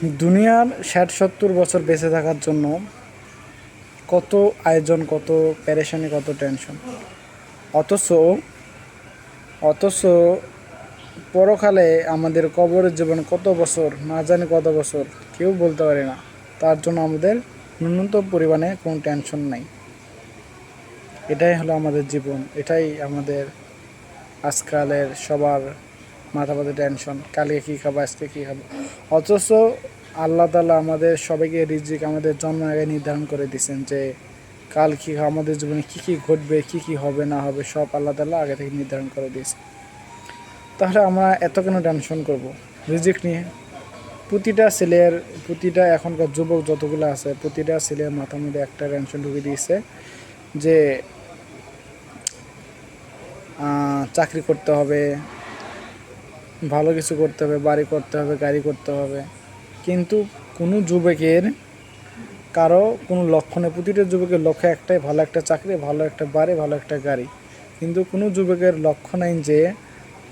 দুনিয়ার ৬০-৭০ বছর বেঁচে থাকার জন্য কত আয়োজন, কত পেরেশানি, কত টেনশন। অথচ অথচ পরকালে আমাদের কবরের জীবন কত বছর, না জানি কত বছর, কেউ বলতে পারে না। তার জন্য আমাদের ন্যূনতম পরিমাণে কোনো টেনশন নাই। এটাই হলো আমাদের জীবন, এটাই আমাদের আজকালের সবার মাথা ব্যথা টেনশন। কালকে কী খাবো, আজকে কী খাবো। অথচ আল্লাহ তাআলা আমাদের সবাইকে রিজিক আমাদের জন্ম আগে নির্ধারণ করে দিয়েছেন যে কাল কী আমাদের জীবনে কী কী ঘটবে, কী কী হবে না হবে, সব আল্লাহ তাআলা আগে থেকে নির্ধারণ করে দিয়েছে। তাহলে আমরা এত কেন টেনশন করব রিজিক নিয়ে? প্রতিটা এখনকার যুবক যতগুলো আছে, প্রতিটা ছেলের মাথার মধ্যে একটা টেনশন ঢুকে দিয়েছে যে চাকরি করতে হবে, ভালো কিছু করতে হবে, বাড়ি করতে হবে, গাড়ি করতে হবে। কিন্তু কোনো যুবকের কোনো লক্ষ্য নেই। প্রতিটা যুবকের লক্ষ্য একটাই, ভালো একটা চাকরি, ভালো একটা বাড়ি, ভালো একটা গাড়ি। কিন্তু কোনো যুবকের লক্ষ্য নেই যে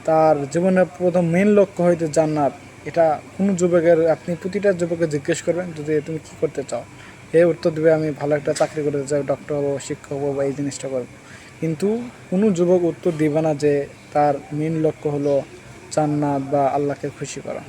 তার জীবনের প্রথম মেন লক্ষ্য হয়তো জান্নাত। এটা কোনো যুবকের, আপনি প্রতিটা যুবকে জিজ্ঞেস করবেন যদি তুমি কী করতে চাও, উত্তর দেবে আমি ভালো একটা চাকরি করতে চাই, ডক্টর হবো, শিক্ষক হবো, বা এই জিনিসটা করবো। কিন্তু কোনো যুবক উত্তর দিবে না যে তার মেন লক্ষ্য হলো জান্নাত বা আল্লাহকে খুশি করা।